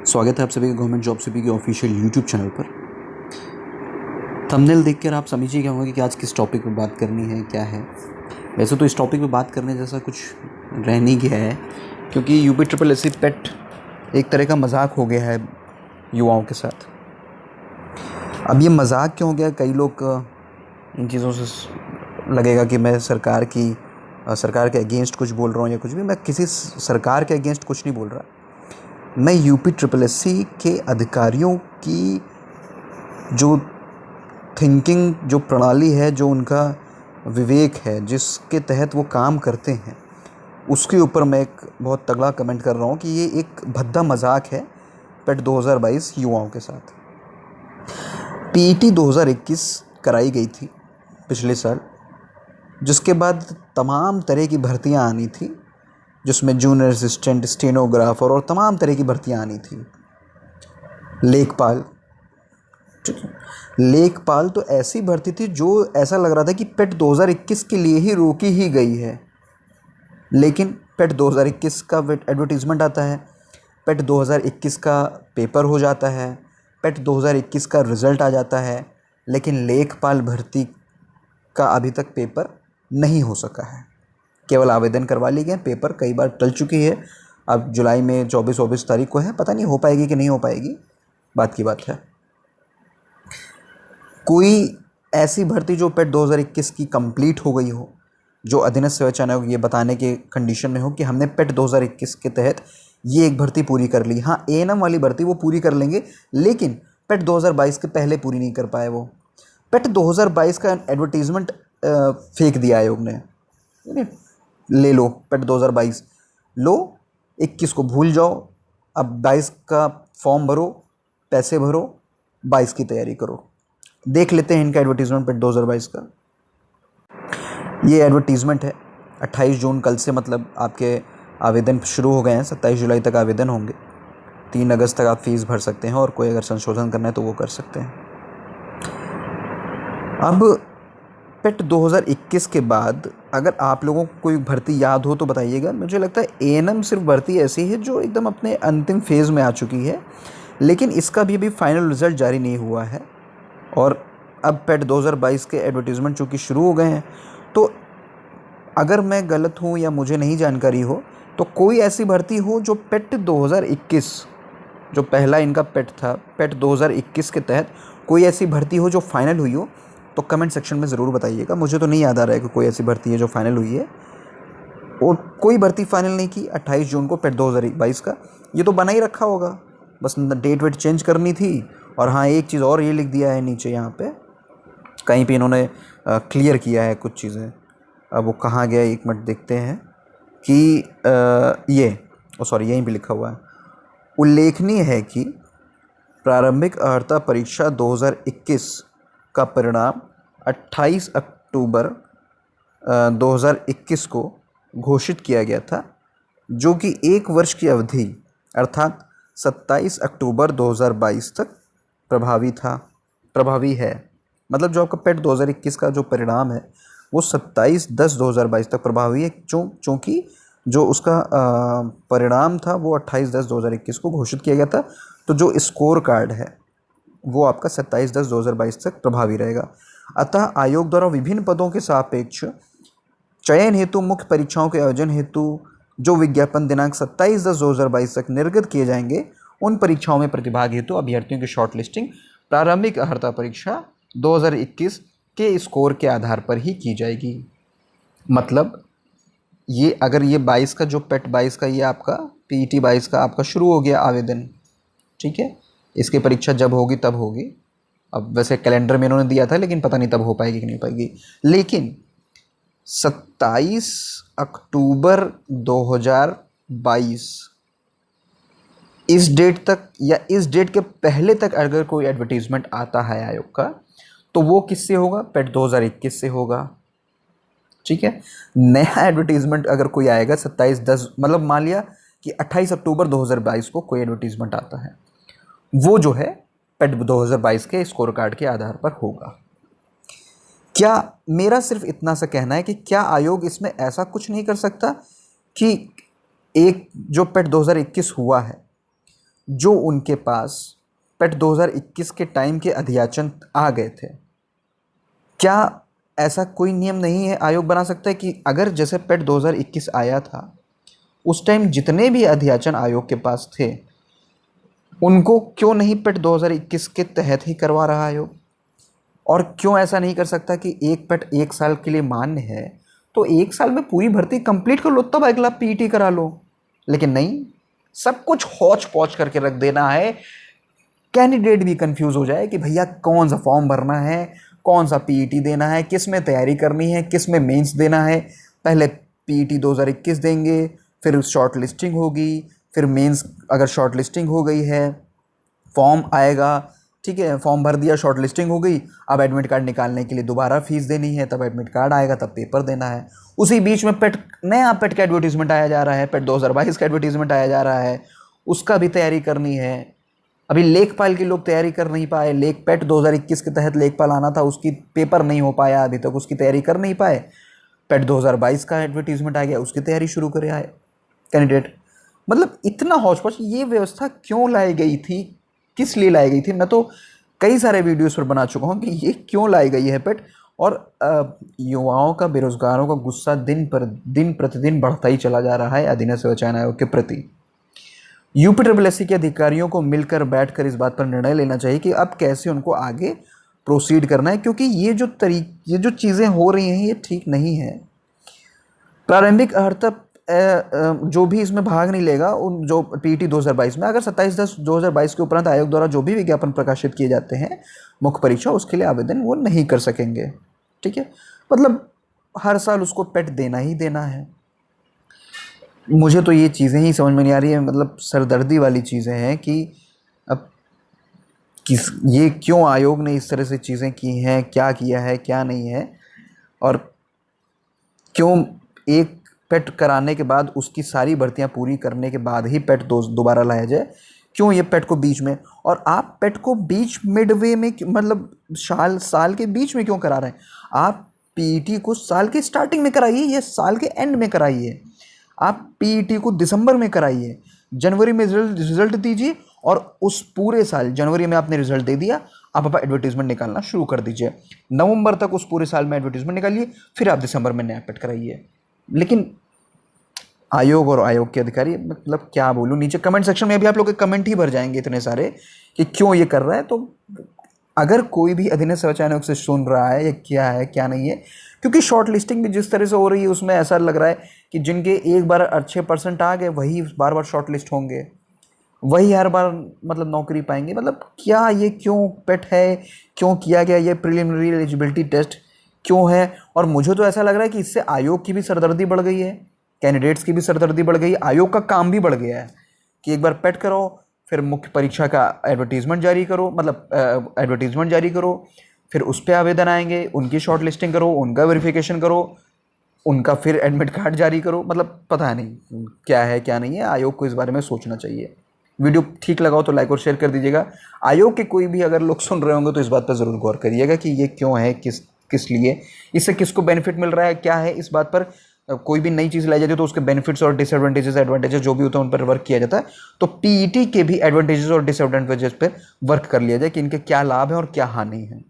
स्वागत है आप सभी का गवर्नमेंट जॉब सीपी के ऑफिशियल यूट्यूब चैनल पर। थंबनेल देखकर आप समझ ही गए होंगे कि आज किस टॉपिक पर बात करनी है, क्या है। वैसे तो इस टॉपिक पर बात करने जैसा कुछ रह नहीं गया है, क्योंकि यूपी ट्रिपल एससी पेट एक तरह का मजाक हो गया है युवाओं के साथ। अब ये मजाक क्यों हो गया, कई लोग इन चीज़ों से लगेगा कि मैं सरकार के अगेंस्ट कुछ बोल रहा हूँ या कुछ भी। मैं किसी सरकार के अगेंस्ट कुछ नहीं बोल रहा। मैं यूपी ट्रिपल एससी के अधिकारियों की जो थिंकिंग, जो प्रणाली है, जो उनका विवेक है, जिसके तहत वो काम करते हैं, उसके ऊपर मैं एक बहुत तगड़ा कमेंट कर रहा हूँ कि ये एक भद्दा मजाक है पेट 2022 युवाओं के साथ। पीईटी 2021 कराई गई थी पिछले साल, जिसके बाद तमाम तरह की भर्तियाँ आनी थी, जिसमें जूनियर असिस्टेंट, स्टेनोग्राफर और तमाम तरह की भर्तियाँ आनी थी। लेखपाल, ठीक है, लेखपाल तो ऐसी भर्ती थी जो ऐसा लग रहा था कि पेट 2021 के लिए ही रोकी ही गई है। लेकिन पेट 2021 का एडवर्टीज़मेंट आता है, पेट 2021 का पेपर हो जाता है, पेट 2021 का रिज़ल्ट आ जाता है, लेकिन लेखपाल भर्ती का अभी तक पेपर नहीं हो सका है। केवल आवेदन करवा ली गए, पेपर कई बार टल चुकी है। अब जुलाई में 24 तारीख को है, पता नहीं हो पाएगी कि नहीं हो पाएगी, बात की बात है। कोई ऐसी भर्ती जो पेट 2021 की कंप्लीट हो गई हो, जो अधीनस्थ सेवा चयन आयोग ये बताने के कंडीशन में हो कि हमने पेट 2021 के तहत ये एक भर्ती पूरी कर ली। हाँ, एएनएम वाली भर्ती वो पूरी कर लेंगे, लेकिन पेट 2022 के पहले पूरी नहीं कर पाए वो। पेट 2022 का एडवर्टीज़मेंट फेंक दिया आयोग ने। ले लो पेट 2022, लो, 21 को भूल जाओ, अब 22 का फॉर्म भरो, पैसे भरो, 22 की तैयारी करो। देख लेते हैं इनका एडवर्टीज़मेंट पेट 2022 का। ये एडवर्टीज़मेंट है 28 जून, कल से मतलब आपके आवेदन शुरू हो गए हैं। 27 जुलाई तक आवेदन होंगे। 3 अगस्त तक आप फीस भर सकते हैं, और कोई अगर संशोधन करना है तो वो कर सकते हैं। अब पेट 2021 के बाद अगर आप लोगों को कोई भर्ती याद हो तो बताइएगा। मुझे लगता है एएनएम सिर्फ भर्ती ऐसी है जो एकदम अपने अंतिम फेज़ में आ चुकी है, लेकिन इसका भी अभी फाइनल रिज़ल्ट जारी नहीं हुआ है। और अब पेट 2022 के एडवर्टीज़मेंट चूँकि शुरू हो गए हैं, तो अगर मैं गलत हूँ या मुझे नहीं जानकारी हो, तो कोई ऐसी भर्ती हो जो पेट 2021, जो पहला इनका पेट था, पेट 2021 के तहत कोई ऐसी भर्ती हो जो फाइनल हुई हो, तो कमेंट सेक्शन में ज़रूर बताइएगा। मुझे तो नहीं याद आ रहा है कि कोई ऐसी भर्ती है जो फाइनल हुई है। और कोई भर्ती फाइनल नहीं की 28 जून को पेट 2022 का, ये तो बना ही रखा होगा, बस डेट वेट चेंज करनी थी। और हाँ, एक चीज़ और ये लिख दिया है नीचे, यहाँ पे कहीं पे इन्होंने क्लियर किया है कुछ चीज़ें। अब वो कहाँ गया, एक मिनट देखते हैं कि यहीं पे लिखा हुआ है। उल्लेखनीय है कि प्रारंभिक अर्हता परीक्षा 2021 का परिणाम 28 अक्टूबर 2021 को घोषित किया गया था, जो कि 1 वर्ष की अवधि अर्थात 27 अक्टूबर 2022 तक प्रभावी है। मतलब जो आपका पेट 2021 का जो परिणाम है वो 27/10/2022 तक प्रभावी है, चूँकि जो उसका परिणाम था वो 28/10/2021 को घोषित किया गया था। तो जो स्कोर कार्ड है वो आपका 27/10/2022 तक प्रभावी रहेगा। अतः आयोग द्वारा विभिन्न पदों के सापेक्ष चयन हेतु मुख्य परीक्षाओं के आयोजन हेतु जो विज्ञापन दिनांक 27/10/2022 तक निर्गत किए जाएंगे, उन परीक्षाओं में प्रतिभाग हेतु अभ्यर्थियों की शॉर्ट लिस्टिंग प्रारंभिक अर्हता परीक्षा 2021 के स्कोर के आधार पर ही की जाएगी। मतलब ये अगर ये 22 का जो पेट 22 का ये आपका पीईटी 22 का आपका शुरू हो गया आवेदन, ठीक है, इसकी परीक्षा जब होगी तब होगी। अब वैसे कैलेंडर में इन्होंने दिया था, लेकिन पता नहीं तब हो पाएगी कि नहीं पाएगी। लेकिन 27 अक्टूबर 2022 इस डेट तक या इस डेट के पहले तक अगर कोई एडवर्टीज़मेंट आता है आयोग का, तो वो किससे होगा? पेट 2021 से होगा। ठीक है, नया एडवर्टीज़मेंट अगर कोई आएगा 27/10, मतलब मान लिया कि 28 अक्टूबर 2022 को कोई एडवर्टीज़मेंट आता है, वो जो है पेट 2022 के स्कोर कार्ड के आधार पर होगा। क्या मेरा सिर्फ इतना सा कहना है कि क्या आयोग इसमें ऐसा कुछ नहीं कर सकता कि एक जो पेट 2021 हुआ है जो उनके पास पेट 2021 के टाइम के अध्याचन आ गए थे। क्या ऐसा कोई नियम नहीं है आयोग बना सकता है कि अगर जैसे पेट 2021 आया था उस टाइम जितने भी अध्याचन आयोग के पास थे उनको क्यों नहीं पेट 2021 के तहत ही करवा रहा आयोग? और क्यों ऐसा नहीं कर सकता कि एक पेट 1 साल के लिए मान्य है तो 1 साल में पूरी भर्ती कंप्लीट कर लो, तब अगला पीईटी करा लो। लेकिन नहीं, सब कुछ हौच पौच करके रख देना है। कैंडिडेट भी कंफ्यूज हो जाए कि भैया कौन सा फॉर्म भरना है, कौन सा पीईटी देना है, किस में तैयारी करनी है, किस में मेंस देना है। पहले पीईटी 2021 देंगे, फिर शॉर्ट लिस्टिंग होगी, फिर मेंस अगर शॉर्ट लिस्टिंग हो गई है फॉर्म आएगा, ठीक है, फॉर्म भर दिया, शॉर्ट लिस्टिंग हो गई, अब एडमिट कार्ड निकालने के लिए दोबारा फीस देनी है, तब एडमिट कार्ड आएगा, तब पेपर देना है। उसी बीच में नया पेट का एडवर्टीजमेंट आया जा रहा है, पेट 2022 का एडवर्टीजमेंट आया जा रहा है, उसका भी तैयारी करनी है। अभी लेखपाल के लोग तैयारी कर नहीं पाए, लेख पेट 2021 के तहत लेखपाल आना था, उसकी पेपर नहीं हो पाया, अभी तक उसकी तैयारी कर नहीं पाए। पेट 2022 का एडवर्टीजमेंट आ गया, उसकी तैयारी शुरू करे आए कैंडिडेट। मतलब इतना हौच पौच, ये व्यवस्था क्यों लाई गई थी, किस लिए लाई गई थी? मैं तो कई सारे वीडियोस पर बना चुका हूँ कि ये क्यों लाई गई है पेट। और युवाओं का, बेरोजगारों का गुस्सा दिन प्रतिदिन बढ़ता ही चला जा रहा है अधीनस्थ सेवा चयन आयोग के प्रति। यूपी ट्रिपल एससी के अधिकारियों को मिलकर बैठकर इस बात पर निर्णय लेना चाहिए कि अब कैसे उनको आगे प्रोसीड करना है, क्योंकि ये जो चीज़ें हो रही हैं ये ठीक नहीं है। प्रारंभिक अर्हता जो भी इसमें भाग नहीं लेगा, उन जो पीईटी 2022 में अगर 27/10/2022 के उपरांत आयोग द्वारा जो भी विज्ञापन प्रकाशित किए जाते हैं मुख्य परीक्षा, उसके लिए आवेदन वो नहीं कर सकेंगे। ठीक है, मतलब हर साल उसको पेट देना ही देना है। मुझे तो ये चीज़ें ही समझ में नहीं आ रही है, मतलब सरदर्दी वाली चीज़ें हैं कि अब ये क्यों आयोग ने इस तरह से चीज़ें की हैं, क्या किया है क्या नहीं है, और क्यों एक पेट कराने के बाद उसकी सारी भर्तियां पूरी करने के बाद ही पेट दोबारा लाया जाए। क्यों ये पेट को बीच में, और आप पेट को बीच मिडवे में मतलब साल के बीच में क्यों करा रहे हैं? आप पीईटी को साल के स्टार्टिंग में कराइए या साल के एंड में कराइए। आप पीईटी को दिसंबर में कराइए, जनवरी में रिजल्ट दीजिए, और उस पूरे साल जनवरी में आपने रिजल्ट दे दिया, आप एडवर्टीजमेंट निकालना शुरू कर दीजिए। नवंबर तक उस पूरे साल में एडवर्टीजमेंट निकालिए, फिर आप दिसंबर में नया पेट कराइए। लेकिन आयोग और आयोग के अधिकारी, मतलब क्या बोलूँ, नीचे कमेंट सेक्शन में अभी आप लोग के कमेंट ही भर जाएंगे इतने सारे कि क्यों ये कर रहा है। तो अगर कोई भी अधीनस्थ सेवा चयन आयोग से सुन रहा है, या क्या है क्या नहीं है, क्योंकि शॉर्ट लिस्टिंग भी जिस तरह से हो रही है उसमें ऐसा लग रहा है कि जिनके एक बार अच्छे परसेंट आ गए वही बार बार शॉर्ट लिस्ट होंगे, वही हर बार मतलब नौकरी पाएंगे। मतलब क्या ये क्यों पेट है, क्यों किया गया ये प्रिलिमिनरी एलिजिबिलिटी टेस्ट क्यों है? और मुझे तो ऐसा लग रहा है कि इससे आयोग की भी सरदर्दी बढ़ गई है, कैंडिडेट्स की भी सरदर्दी बढ़ गई, आयोग का काम भी बढ़ गया है कि एक बार पेट करो, फिर मुख्य परीक्षा का एडवर्टीजमेंट जारी करो, मतलब एडवर्टीजमेंट जारी करो, फिर उस पर आवेदन आएंगे, उनकी शॉर्ट लिस्टिंग करो, उनका वेरिफिकेशन करो, उनका फिर एडमिट कार्ड जारी करो। मतलब पता नहीं क्या है क्या नहीं है, आयोग को इस बारे में सोचना चाहिए। वीडियो ठीक लगा हो तो लाइक और शेयर कर दीजिएगा। आयोग के कोई भी अगर लोग सुन रहे होंगे तो इस बात पर ज़रूर गौर करिएगा कि ये क्यों है, किस लिए, इससे किसको बेनिफिट मिल रहा है, क्या है। इस बात पर कोई भी नई चीज़ लाई जाती है तो उसके बेनिफिट्स और डिसएडवांटेजेस एडवांटेजेस जो भी होता है उन पर वर्क किया जाता है। तो पीईटी के भी एडवांटेजेस और डिसएडवांटेजेस पर वर्क कर लिया जाए कि इनके क्या लाभ हैं और क्या हानि है।